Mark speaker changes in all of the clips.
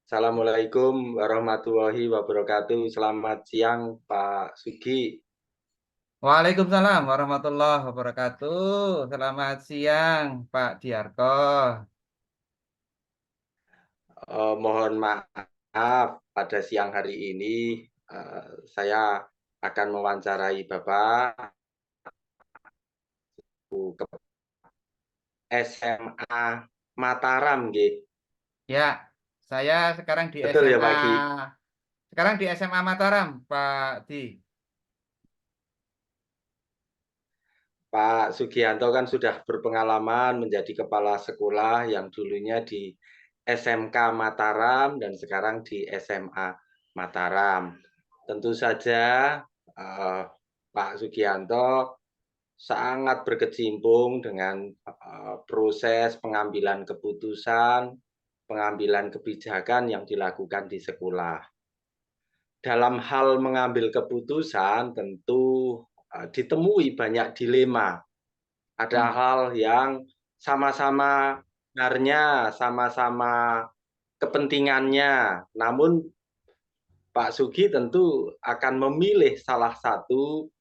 Speaker 1: Assalamualaikum warahmatullahi wabarakatuh. Selamat siang, Pak Sugi.
Speaker 2: Waalaikumsalam warahmatullahi wabarakatuh. Selamat siang, Pak Diarto.
Speaker 1: Mohon maaf pada siang hari ini saya akan mewawancarai Bapak ke SMA Mataram, nggih.
Speaker 2: Ya, saya sekarang di
Speaker 1: Betul ya,
Speaker 2: SMA.
Speaker 1: Pak Gi?
Speaker 2: Sekarang di SMA Mataram, Pak Di.
Speaker 1: Pak Sugianto kan sudah berpengalaman menjadi kepala sekolah yang dulunya di SMK Mataram dan sekarang di SMA Mataram. Tentu saja Pak Sugianto sangat berkecimpung dengan proses pengambilan keputusan, pengambilan kebijakan yang dilakukan di sekolah. Dalam hal mengambil keputusan tentu ditemui banyak dilema. Ada
Speaker 2: Hmm.
Speaker 1: hal yang sama-sama benarnya, sama-sama kepentingannya. Namun Pak Sugi tentu akan memilih salah satu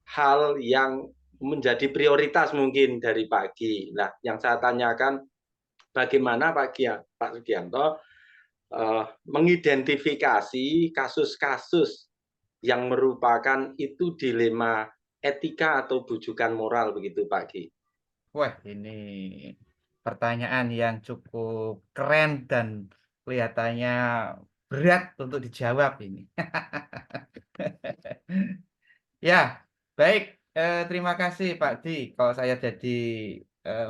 Speaker 1: hal yang menjadi prioritas mungkin dari Pak Gi. Nah, yang saya tanyakan bagaimana Pak Sugianto mengidentifikasi kasus-kasus yang merupakan itu dilema etika atau bujukan moral begitu Pak Gi.
Speaker 2: Wah, ini pertanyaan yang cukup keren dan kelihatannya berat untuk dijawab ini. Ya, baik. Terima kasih Pak Di. Kalau saya jadi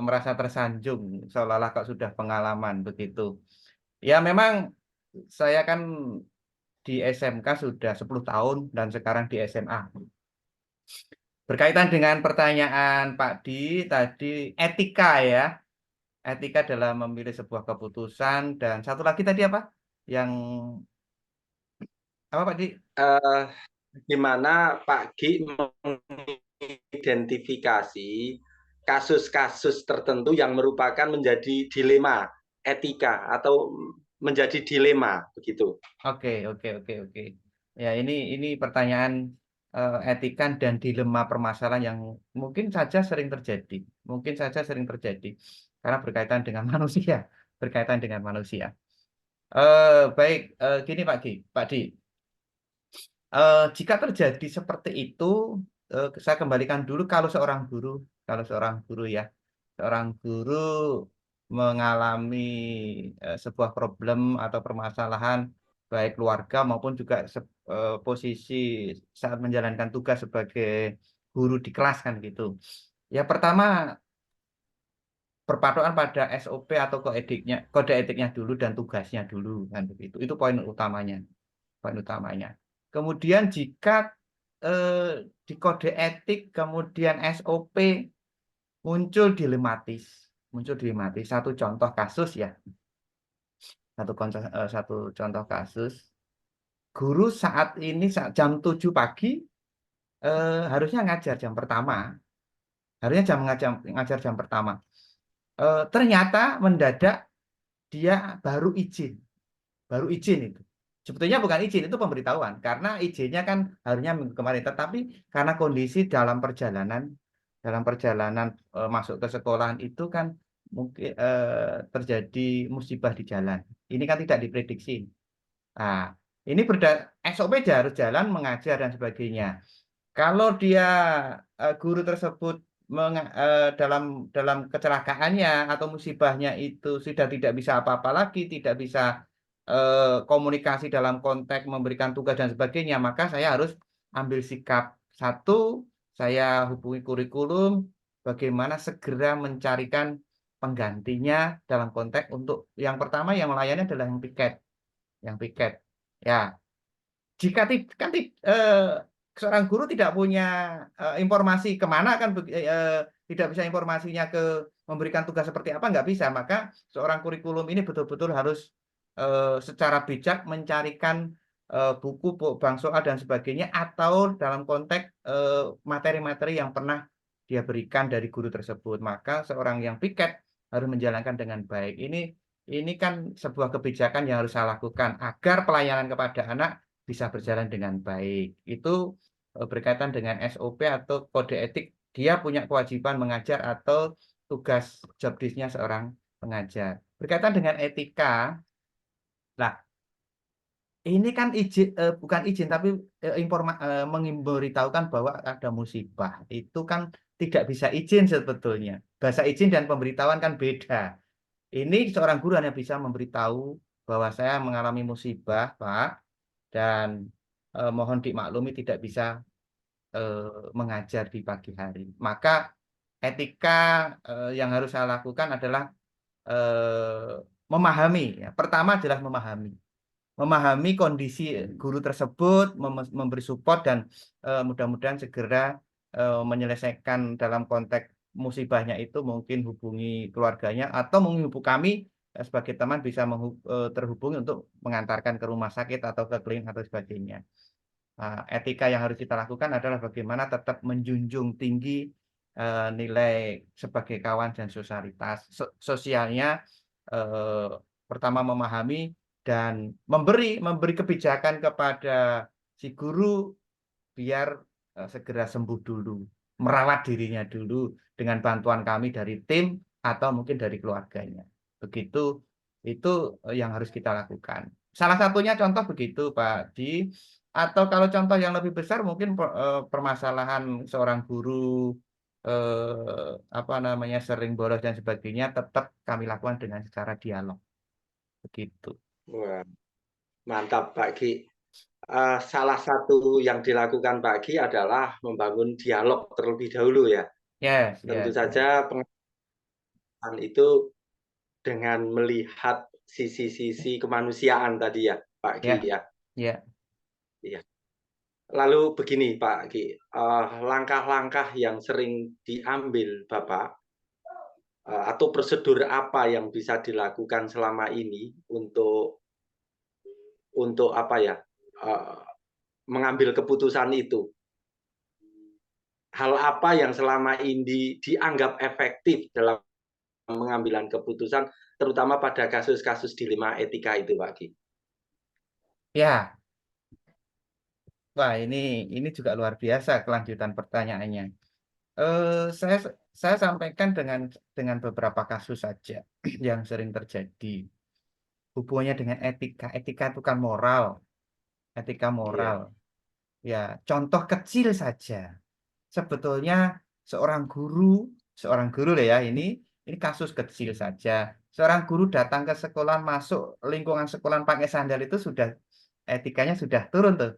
Speaker 2: merasa tersanjung, seolah-olah kok sudah pengalaman begitu. Ya, memang saya kan di SMK sudah 10 tahun dan sekarang di SMA. Berkaitan dengan pertanyaan Pak Di tadi, etika ya. Etika dalam memilih sebuah keputusan dan satu lagi tadi apa? Yang apa Pak Di?
Speaker 1: Eh, Gimana Pak Gi mengidentifikasi kasus-kasus tertentu yang merupakan menjadi dilema etika atau menjadi dilema begitu.
Speaker 2: Oke, oke, oke, oke. Ya, ini pertanyaan etika dan dilema permasalahan yang mungkin saja sering terjadi. Mungkin saja sering terjadi karena berkaitan dengan manusia, berkaitan dengan manusia. Baik, gini Pak Di. Jika terjadi seperti itu, saya kembalikan dulu kalau seorang guru ya, seorang guru mengalami sebuah problem atau permasalahan baik keluarga maupun juga posisi saat menjalankan tugas sebagai guru di kelas kan gitu. Ya pertama berpatokan pada SOP atau kode etiknya dulu dan tugasnya dulu kan begitu. Itu poin utamanya, poin utamanya. Kemudian jika di kode etik kemudian SOP muncul dilematis. Satu contoh kasus, guru saat ini saat jam 7 pagi harusnya ngajar jam pertama, harusnya ngajar jam pertama. Ternyata mendadak dia baru izin itu. Sebetulnya bukan izin, itu pemberitahuan. Karena izinnya kan harusnya minggu kemarin. Tetapi karena kondisi dalam perjalanan masuk ke sekolahan itu kan mungkin terjadi musibah di jalan. Ini kan tidak diprediksi. Nah, ini SOP dia harus jalan mengajar dan sebagainya. Kalau dia guru tersebut dalam kecelakaannya atau musibahnya itu sudah tidak bisa apa-apa lagi, tidak bisa komunikasi dalam konteks memberikan tugas dan sebagainya, maka saya harus ambil sikap. Satu, saya hubungi kurikulum, bagaimana segera mencarikan penggantinya dalam konteks untuk yang pertama yang melayani adalah yang piket. Ya, jika seorang guru tidak punya informasi kemana kan tidak bisa informasinya ke memberikan tugas seperti apa nggak bisa, maka seorang kurikulum ini betul-betul harus secara bijak mencarikan buku bank soal dan sebagainya atau dalam konteks materi-materi yang pernah dia berikan dari guru tersebut, maka seorang yang piket harus menjalankan dengan baik. Ini ini kan sebuah kebijakan yang harus saya lakukan agar pelayanan kepada anak bisa berjalan dengan baik. Itu berkaitan dengan SOP atau kode etik. Dia punya kewajiban mengajar atau tugas job desk-nya seorang pengajar. Berkaitan dengan etika, lah ini kan bukan izin tapi memberitahukan bahwa ada musibah. Itu kan tidak bisa izin sebetulnya. Bahasa izin dan pemberitahuan kan beda. Ini seorang guru hanya bisa memberitahu bahwa saya mengalami musibah, Pak, dan mohon dimaklumi tidak bisa mengajar di pagi hari. Maka etika yang harus saya lakukan adalah memahami. Ya. Pertama adalah memahami kondisi guru tersebut, memberi support dan mudah-mudahan segera menyelesaikan dalam konteks musibahnya itu, mungkin hubungi keluarganya atau menghubungi kami sebagai teman bisa terhubungi untuk mengantarkan ke rumah sakit atau ke klinik atau sebagainya. Etika yang harus kita lakukan adalah bagaimana tetap menjunjung tinggi nilai sebagai kawan dan sosialnya, pertama memahami dan memberi kebijakan kepada si guru biar segera sembuh dulu, merawat dirinya dulu dengan bantuan kami dari tim atau mungkin dari keluarganya. Begitu, itu yang harus kita lakukan. Salah satunya contoh begitu, Pak Di. Atau kalau contoh yang lebih besar mungkin permasalahan seorang guru apa namanya sering bolos dan sebagainya, tetap kami lakukan dengan secara dialog. Begitu.
Speaker 1: Wah, mantap Pak Ki. Salah satu yang dilakukan Pak Ki adalah membangun dialog terlebih dahulu ya.
Speaker 2: Yes,
Speaker 1: Tentu
Speaker 2: yes, yes.
Speaker 1: saja pengajaran itu dengan melihat sisi-sisi kemanusiaan tadi ya, Pak Ki
Speaker 2: Ya,
Speaker 1: ya.
Speaker 2: ya.
Speaker 1: Iya. Lalu begini Pak Ki, langkah-langkah yang sering diambil Bapak atau prosedur apa yang bisa dilakukan selama ini untuk apa ya, mengambil keputusan itu? Hal apa yang selama ini dianggap efektif dalam pengambilan keputusan, terutama pada kasus-kasus dilema etika itu, Pak Ki?
Speaker 2: Ya, wah ini juga luar biasa kelanjutan pertanyaannya. Saya sampaikan dengan beberapa kasus saja yang sering terjadi. Hubungannya dengan etika. Etika itu kan moral. Etika
Speaker 1: Iya.
Speaker 2: moral. Ya, contoh kecil saja. Sebetulnya seorang guru lah ya, ini kasus kecil saja. Seorang guru datang ke sekolah, masuk lingkungan sekolah pakai sandal itu sudah etikanya sudah turun tuh.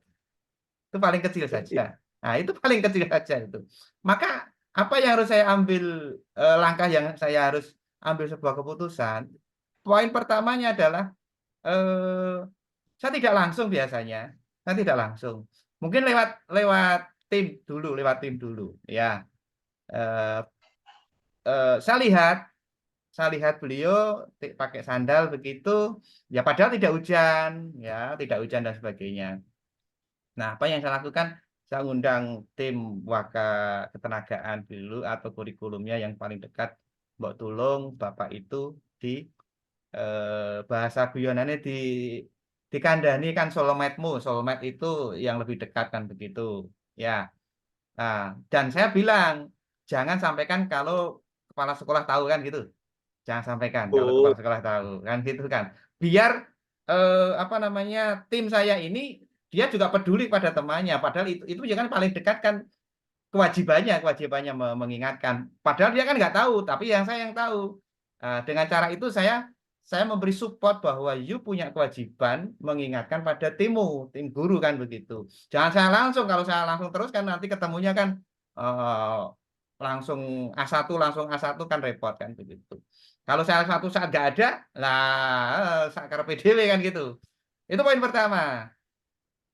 Speaker 2: Itu paling kecil saja. Nah, itu paling kecil saja itu. Maka apa yang harus saya ambil, langkah yang saya harus ambil sebuah keputusan, poin pertamanya adalah saya tidak langsung biasanya, saya tidak langsung. Mungkin lewat lewat lewat tim dulu, ya. Eh, saya lihat beliau pakai sandal begitu, ya padahal tidak hujan, ya tidak hujan dan sebagainya. Nah, apa yang saya lakukan? Saya undang tim waka ketenagaan dulu atau kurikulumnya yang paling dekat. Mbok tulung Bapak itu di bahasa guyonannya dikandani kan solometmu. Solomet itu yang lebih dekat kan begitu. Ya. Nah, dan saya bilang jangan sampaikan kalau kepala sekolah tahu kan gitu. Jangan sampaikan kalau
Speaker 1: Oh,
Speaker 2: kepala sekolah tahu kan gitu kan. Biar apa namanya tim saya ini dia juga peduli pada temannya. Padahal itu ya kan paling dekat kan kewajibannya mengingatkan. Padahal dia kan nggak tahu, tapi yang tahu. Dengan cara itu saya memberi support bahwa you punya kewajiban mengingatkan pada timmu, tim guru kan begitu. Jangan saya langsung, kalau saya langsung terus kan nanti ketemunya kan eh, langsung A1 kan repot kan begitu. Kalau saya satu saat nggak ada, lah sakar PDW kan gitu. Itu poin pertama.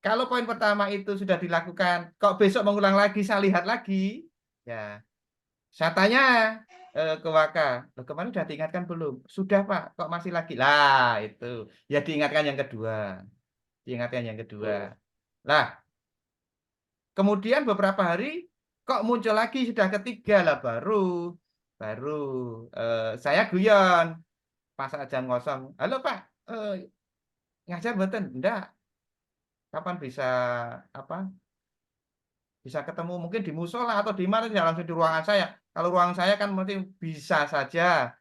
Speaker 2: Kalau poin pertama itu sudah dilakukan, kok besok mengulang lagi, saya lihat lagi, ya saya tanya ke Waka, loh kemarin sudah diingatkan belum? Sudah Pak, kok masih lagi? Lah itu, ya diingatkan yang kedua, diingatkan yang kedua.
Speaker 1: oh,
Speaker 2: Lah, kemudian beberapa hari, kok muncul lagi sudah ketiga lah baru saya guyon. pas jam kosong, halo Pak, ngajar mboten? Enggak. Kapan bisa apa? Bisa ketemu mungkin di musola atau di mana, tidak langsung di ruangan saya. Kalau ruangan saya kan mungkin bisa saja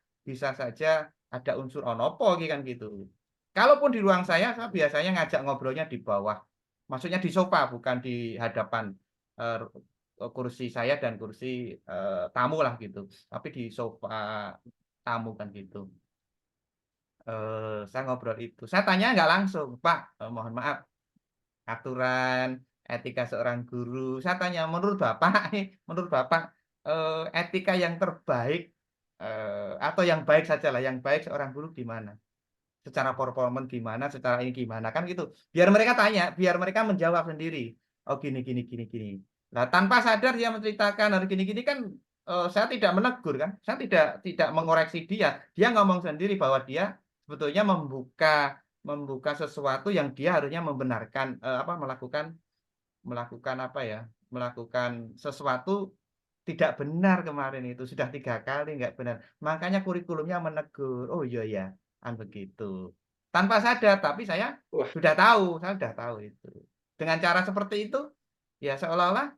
Speaker 2: ada unsur onopo kan gitu. Kalaupun di ruang saya biasanya ngajak ngobrolnya di bawah. Maksudnya di sofa, bukan di hadapan eh, kursi saya dan kursi tamu lah gitu. Tapi di sofa tamu kan gitu. Saya ngobrol itu. Saya tanya nggak langsung, Pak, mohon maaf, aturan etika seorang guru. Saya tanya, menurut Bapak, menurut Bapak, etika yang terbaik atau yang baik sajalah, yang baik seorang guru gimana? Secara performance gimana, secara ini gimana, kan gitu. Biar mereka tanya, biar mereka menjawab sendiri. Oh gini, gini, gini, gini. Nah, tanpa sadar dia menceritakan harus gini, gini kan, saya tidak menegur kan, saya tidak mengoreksi dia. Dia ngomong sendiri bahwa dia sebetulnya membuka sesuatu yang dia harusnya membenarkan, melakukan apa ya, melakukan sesuatu tidak benar kemarin itu, sudah 3 kali nggak benar. Makanya kurikulumnya menegur, oh iya ya, kan begitu. Tanpa sadar, tapi
Speaker 1: Wah,
Speaker 2: saya sudah tahu itu. Dengan cara seperti itu, ya seolah-olah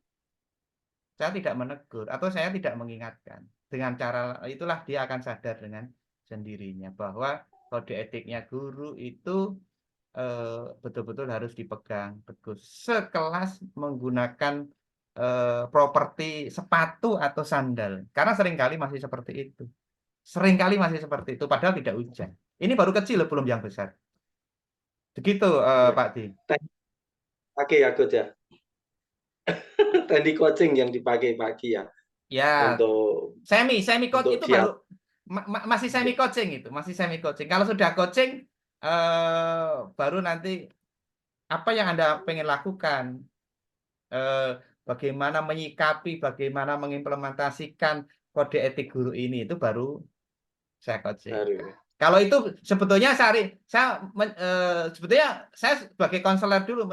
Speaker 2: saya tidak menegur atau saya tidak mengingatkan. Dengan cara itulah dia akan sadar dengan sendirinya bahwa kode etiknya guru itu betul-betul harus dipegang teguh. Sekelas menggunakan properti sepatu atau sandal. Karena seringkali masih seperti itu. Seringkali masih seperti itu, padahal tidak hujan. Ini baru kecil, belum yang besar. Begitu,
Speaker 1: ya.
Speaker 2: Pak Di.
Speaker 1: Pakai ya coach ya. Teknik coaching yang dipakai pagi ya
Speaker 2: Ya,
Speaker 1: untuk
Speaker 2: semi coach itu
Speaker 1: dia.
Speaker 2: baru masih semi coaching itu, masih semi coaching. Kalau sudah coaching, baru nanti apa yang Anda pengen lakukan, eh, bagaimana menyikapi, bagaimana mengimplementasikan kode etik guru ini itu baru saya coaching.
Speaker 1: Baru.
Speaker 2: Kalau itu sebetulnya sebetulnya saya sebagai konselor dulu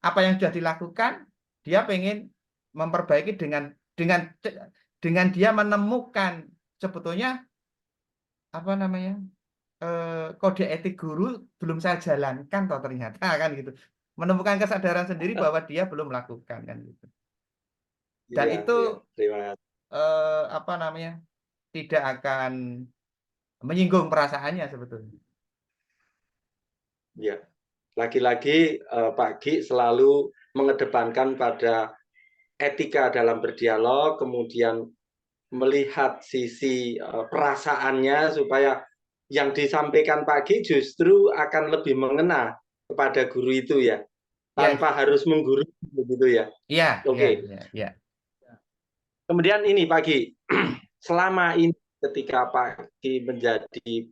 Speaker 2: apa yang sudah dilakukan, dia pengen memperbaiki dengan dengan dia menemukan sebetulnya apa namanya, kode etik guru belum saya jalankan toh ternyata kan gitu. Menemukan kesadaran sendiri bahwa dia belum melakukan kan gitu. Dan
Speaker 1: Iya,
Speaker 2: itu
Speaker 1: iya. Terima kasih.
Speaker 2: apa namanya, tidak akan menyinggung perasaannya sebetulnya.
Speaker 1: Ya, lagi-lagi Pak Gi selalu mengedepankan pada etika dalam berdialog, kemudian melihat sisi perasaannya supaya yang disampaikan Pak Gi justru akan lebih mengena kepada guru itu ya,
Speaker 2: Yes,
Speaker 1: tanpa harus menggurui begitu ya.
Speaker 2: iya, iya,
Speaker 1: Oke.
Speaker 2: iya, iya.
Speaker 1: Kemudian ini Pak Gi, selama ini ketika Pak Gi menjadi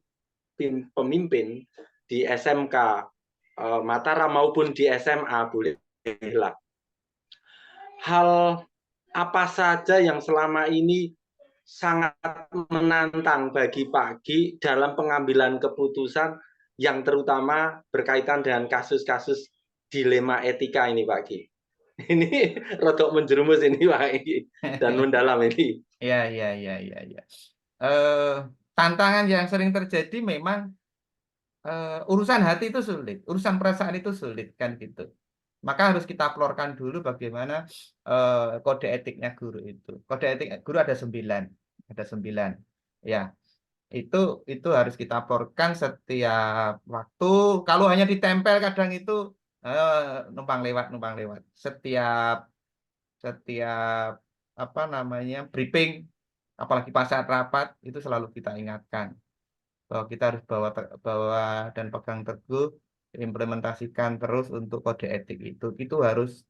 Speaker 1: pemimpin di SMK Mataram maupun di SMA, bolehlah. Hal apa saja yang selama ini sangat menantang bagi Pak Gi dalam pengambilan keputusan yang terutama berkaitan dengan kasus-kasus dilema etika ini Pak Gi? Ini rodok menjerumus ini Pak Gi dan mendalam ini.
Speaker 2: Iya, iya, iya, iya, iya. Eh, tantangan yang sering terjadi memang urusan hati itu sulit, urusan perasaan itu sulit kan gitu. Maka harus kita florkan dulu bagaimana kode etiknya guru itu. Kode etik guru ada 9. Ya, itu harus kita florkan setiap waktu. Kalau hanya ditempel kadang itu numpang lewat. Setiap apa namanya briefing, apalagi pas saat rapat itu selalu kita ingatkan bahwa kita harus bawa dan pegang teguh, implementasikan terus untuk kode etik itu harus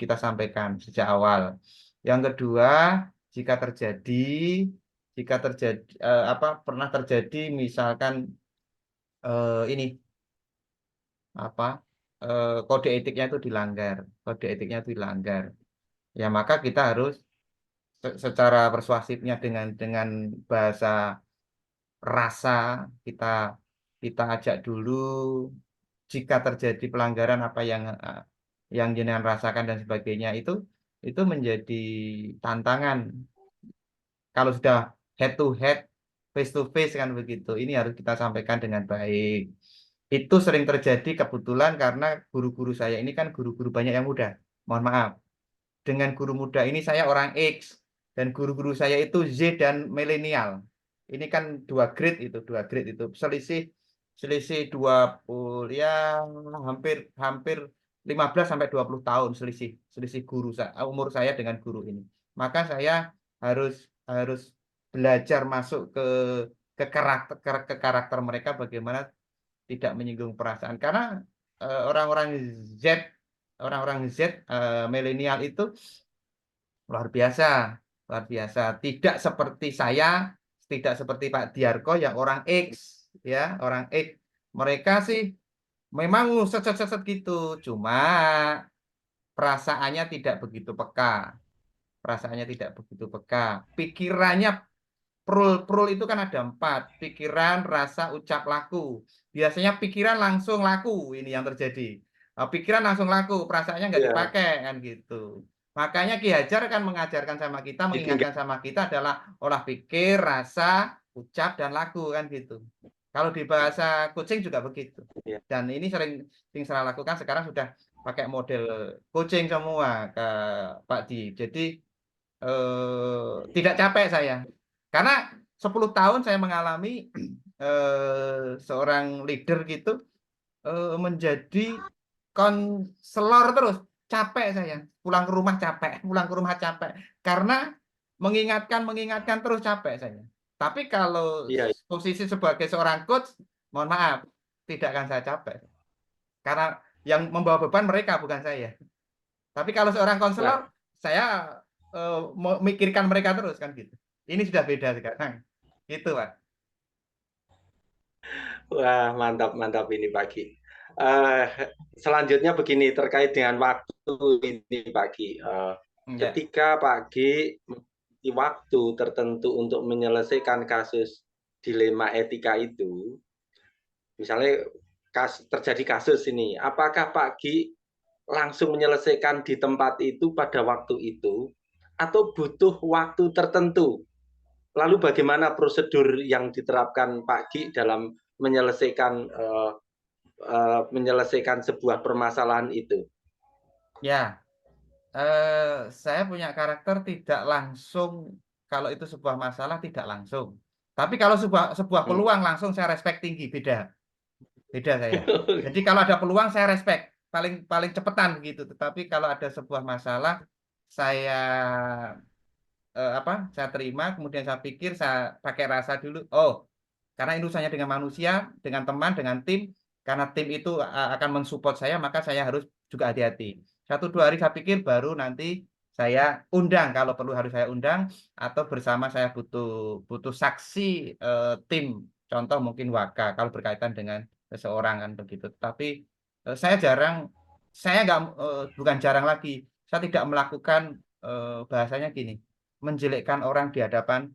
Speaker 2: kita sampaikan sejak awal. Yang kedua, jika terjadi pernah terjadi misalkan ini apa kode etiknya itu dilanggar, ya maka kita harus secara persuasifnya dengan bahasa rasa, kita kita ajak dulu, jika terjadi pelanggaran apa yang jenengan rasakan dan sebagainya, itu menjadi tantangan. Kalau sudah head to head face to face kan begitu. Ini harus kita sampaikan dengan baik. Itu sering terjadi kebetulan karena guru-guru saya ini kan guru-guru banyak yang muda. Mohon maaf. Dengan guru muda ini saya orang X dan guru-guru saya itu Z dan milenial. Ini kan dua grade itu selisih selisih 20 ya hampir hampir 15 sampai 20 tahun selisih selisih umur saya dengan guru ini. Maka saya harus harus belajar masuk ke karakter mereka bagaimana tidak menyinggung perasaan karena orang-orang Z milenial itu luar biasa, luar biasa. Tidak seperti saya, tidak seperti Pak Diarko yang orang X, ya, orang X. Mereka sih memang set gitu, cuma perasaannya tidak begitu peka. Perasaannya tidak begitu peka. Pikirannya Prul itu kan ada 4. Pikiran, rasa, ucap, laku. Biasanya pikiran langsung laku. Ini yang terjadi. Pikiran langsung laku. Perasaannya nggak
Speaker 1: Iya,
Speaker 2: dipakai. Kan gitu. Makanya Ki Hajar kan mengajarkan sama kita, mengingatkan
Speaker 1: ditinggal.
Speaker 2: sama kita adalah olah pikir, rasa, ucap, dan laku. Kan gitu. Kalau di bahasa coaching juga begitu.
Speaker 1: Iya.
Speaker 2: Dan ini sering saya lakukan. Sekarang sudah pakai model coaching semua ke Pak Di. Jadi tidak capek saya. Karena 10 tahun saya mengalami seorang leader gitu menjadi konselor terus. Capek saya. Pulang ke rumah capek, pulang ke rumah capek. Karena mengingatkan terus capek saya. Tapi kalau
Speaker 1: Iya.
Speaker 2: posisi sebagai seorang coach, mohon maaf, tidak akan saya capek. Karena yang membawa beban mereka bukan saya. Tapi kalau seorang konselor,
Speaker 1: Wah,
Speaker 2: saya memikirkan mereka terus kan gitu. Ini sudah beda sekarang. Gitu, Pak.
Speaker 1: wah, mantap mantap ini pagi. Selanjutnya begini terkait dengan waktu ini pagi.
Speaker 2: Ya,
Speaker 1: Ketika pagi memiliki waktu tertentu untuk menyelesaikan kasus dilema etika itu, misalnya terjadi kasus ini, apakah pagi langsung menyelesaikan di tempat itu pada waktu itu, atau butuh waktu tertentu? Lalu bagaimana prosedur yang diterapkan Pak Gi dalam menyelesaikan sebuah permasalahan itu?
Speaker 2: ya. Saya punya karakter tidak langsung kalau itu sebuah masalah tidak langsung. Tapi kalau sebuah
Speaker 1: Hmm.
Speaker 2: peluang langsung saya respect tinggi, beda. Beda saya. Jadi kalau ada peluang saya respect, paling paling cepetan begitu. Tetapi kalau ada sebuah masalah saya saya terima, kemudian saya pikir saya pakai rasa dulu. Oh, karena ini urusannya dengan manusia, dengan teman, dengan tim. Karena tim itu akan mensupport saya, maka saya harus juga hati-hati. 1-2 hari saya pikir baru nanti saya undang kalau perlu harus saya undang atau bersama saya butuh butuh saksi tim. Contoh mungkin Waka kalau berkaitan dengan seseorang kan begitu. Tapi saya nggak bukan jarang lagi. Saya tidak melakukan bahasanya gini, menjelekkan orang di hadapan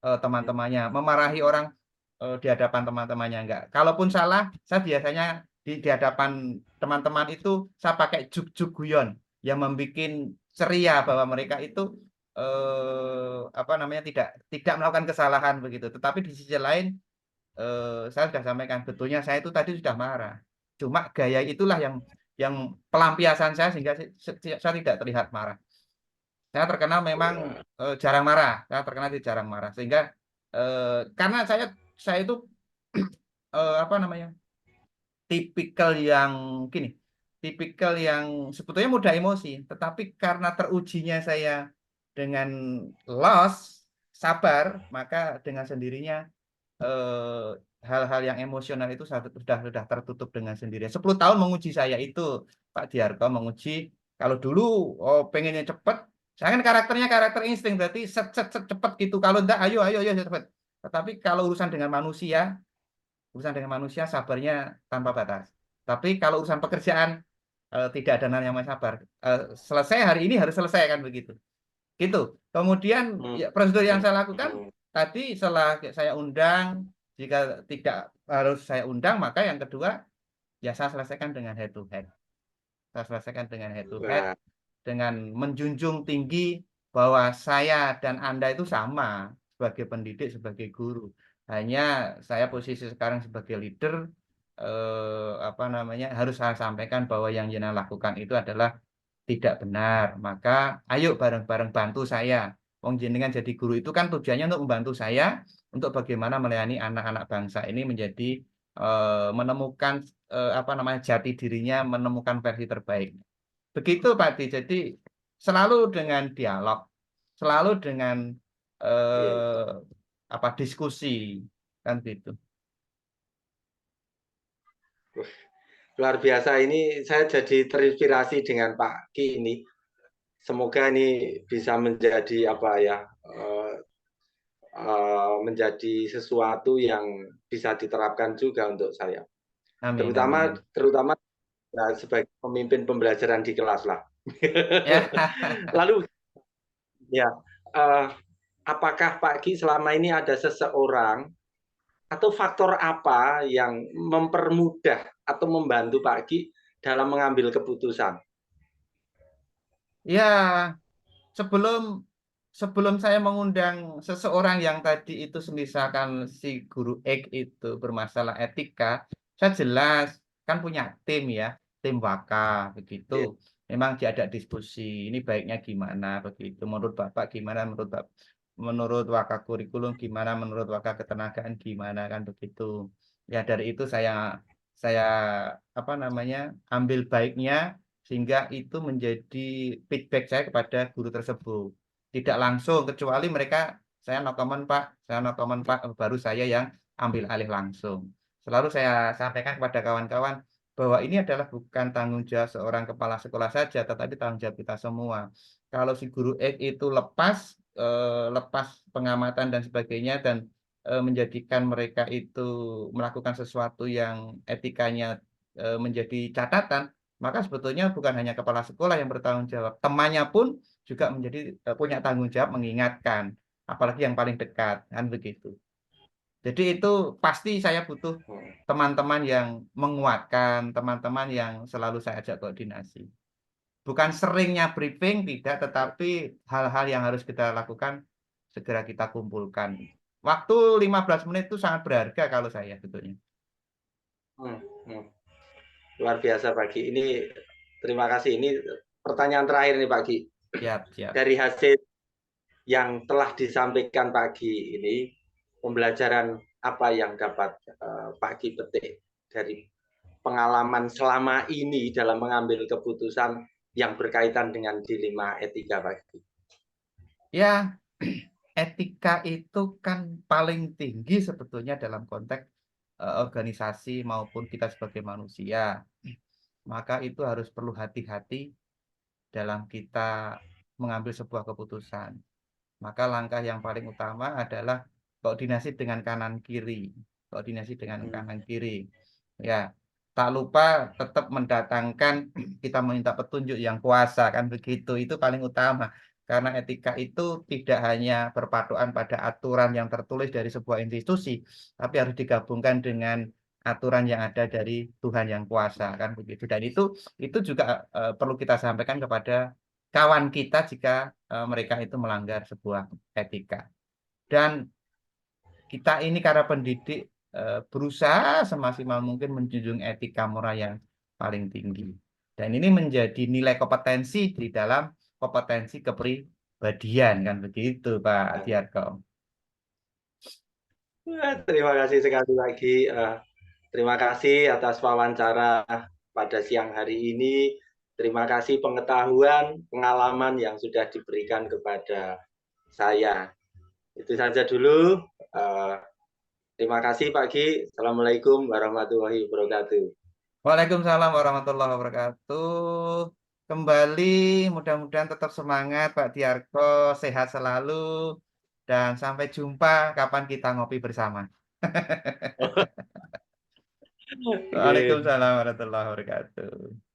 Speaker 2: teman-temannya, memarahi orang di hadapan teman-temannya enggak. Kalaupun salah, saya biasanya di hadapan teman-teman itu saya pakai juk-juk guyon yang membuat ceria bahwa mereka itu tidak tidak melakukan kesalahan begitu. Tetapi di sisi lain saya sudah sampaikan betulnya saya itu tadi sudah marah. Cuma gaya itulah yang pelampiasan saya sehingga saya tidak terlihat marah. Saya terkenal memang jarang marah. Saya terkenal jarang marah sehingga karena saya itu apa namanya tipikal yang gini, tipikal yang sebetulnya mudah emosi, tetapi karena terujinya saya dengan loss sabar, maka dengan sendirinya eh, hal-hal yang emosional itu sudah tertutup dengan sendirinya. 10 tahun menguji saya itu, Pak Diarto menguji. Kalau dulu pengennya cepat, saya kan karakternya karakter insting, berarti set set set cepat gitu. Kalau enggak, ayo ayo ayo cepat. Tetapi kalau urusan dengan manusia sabarnya tanpa batas. Tapi kalau urusan pekerjaan tidak ada namanya sabar. Selesai hari ini harus selesai kan begitu. Gitu. Kemudian
Speaker 1: Hmm.
Speaker 2: ya, prosedur yang saya lakukan
Speaker 1: Hmm.
Speaker 2: tadi setelah saya undang, jika tidak harus saya undang, maka yang kedua ya saya selesaikan dengan head to head. Saya selesaikan dengan head to head
Speaker 1: Wah,
Speaker 2: dengan menjunjung tinggi bahwa saya dan Anda itu sama. sebagai pendidik, sebagai guru. Hanya saya posisi sekarang sebagai leader, harus saya sampaikan bahwa yang jenengan lakukan itu adalah tidak benar. Maka ayo bareng-bareng bantu saya. Wong jenengan jadi guru itu kan tujuannya untuk membantu saya untuk bagaimana melayani anak-anak bangsa ini menjadi menemukan jati dirinya, menemukan versi terbaik. Begitu Pak Di. Jadi selalu dengan dialog, selalu dengan
Speaker 1: Iya, iya.
Speaker 2: diskusi kan gitu.
Speaker 1: Luar biasa, ini saya jadi terinspirasi dengan Pak Ki ini. Semoga ini bisa menjadi menjadi sesuatu yang bisa diterapkan juga untuk saya.
Speaker 2: Amin,
Speaker 1: Terutama
Speaker 2: amin.
Speaker 1: terutama ya, sebagai pemimpin pembelajaran di kelas lah.
Speaker 2: Ya,
Speaker 1: Lalu ya, apakah Pak Ki selama ini ada seseorang atau faktor apa yang mempermudah atau membantu Pak Ki dalam mengambil keputusan?
Speaker 2: ya. Sebelum saya mengundang seseorang yang tadi itu misalkan si guru X itu bermasalah etika, saya jelas kan punya tim ya, tim Waka
Speaker 1: Ya.
Speaker 2: begitu. Memang diajak diskusi, ini baiknya gimana begitu. Menurut Bapak gimana, menurut Waka kurikulum gimana, menurut Waka ketenagaan gimana kan begitu. Ya dari itu saya ambil baiknya sehingga itu menjadi feedback saya kepada guru tersebut. Tidak langsung, kecuali mereka, saya no comment Pak, saya no comment Pak, baru saya yang ambil alih langsung. Selalu saya sampaikan kepada kawan-kawan bahwa ini adalah bukan tanggung jawab seorang kepala sekolah saja, tetapi tanggung jawab kita semua. Kalau si guru X itu lepas pengamatan dan sebagainya, dan menjadikan mereka itu melakukan sesuatu yang etikanya menjadi catatan, maka sebetulnya bukan hanya kepala sekolah yang bertanggung jawab, temannya pun juga menjadi punya tanggung jawab mengingatkan, apalagi yang paling dekat, kan begitu. Jadi itu pasti saya butuh teman-teman yang menguatkan, teman-teman yang selalu saya ajak koordinasi. Bukan seringnya briefing, tidak, tetapi hal-hal yang harus kita lakukan segera kita kumpulkan. Waktu 15 menit itu sangat berharga kalau saya sebetulnya.
Speaker 1: Hmm, hmm. Luar biasa Pak Ki. Ini terima kasih. Ini pertanyaan terakhir nih Pak Ki.
Speaker 2: Siap, siap.
Speaker 1: Dari hasil yang telah disampaikan Pak Ki ini, pembelajaran apa yang dapat Pak Ki petik dari pengalaman selama ini dalam mengambil keputusan yang berkaitan dengan dilema etika Pak Ki?
Speaker 2: Ya, etika itu kan paling tinggi sebetulnya dalam konteks organisasi maupun kita sebagai manusia. Maka itu harus perlu hati-hati dalam kita mengambil sebuah keputusan. Maka langkah yang paling utama adalah koordinasi dengan kanan kiri. Koordinasi dengan kanan kiri. Ya, tak lupa tetap mendatangkan kita meminta petunjuk yang kuasa kan begitu. Itu paling utama. Karena etika itu tidak hanya berpatokan pada aturan yang tertulis dari sebuah institusi, tapi harus digabungkan dengan aturan yang ada dari Tuhan yang kuasa kan begitu. Dan itu juga perlu kita sampaikan kepada kawan kita jika mereka itu melanggar sebuah etika. Dan kita ini karena pendidik berusaha semaksimal mungkin menjunjung etika moral yang paling tinggi. Dan ini menjadi nilai kompetensi di dalam kompetensi kepribadian kan begitu Pak Tiarko.
Speaker 1: Terima kasih sekali lagi. Terima kasih atas wawancara pada siang hari ini. Terima kasih pengetahuan, pengalaman yang sudah diberikan kepada saya. Itu saja dulu. Terima kasih Pak Ki. Assalamualaikum warahmatullahi wabarakatuh.
Speaker 2: Waalaikumsalam warahmatullahi wabarakatuh. Kembali mudah-mudahan tetap semangat Pak Tiarko, sehat selalu, dan sampai jumpa kapan kita ngopi bersama.
Speaker 1: Oke.
Speaker 2: Waalaikumsalam warahmatullahi wabarakatuh.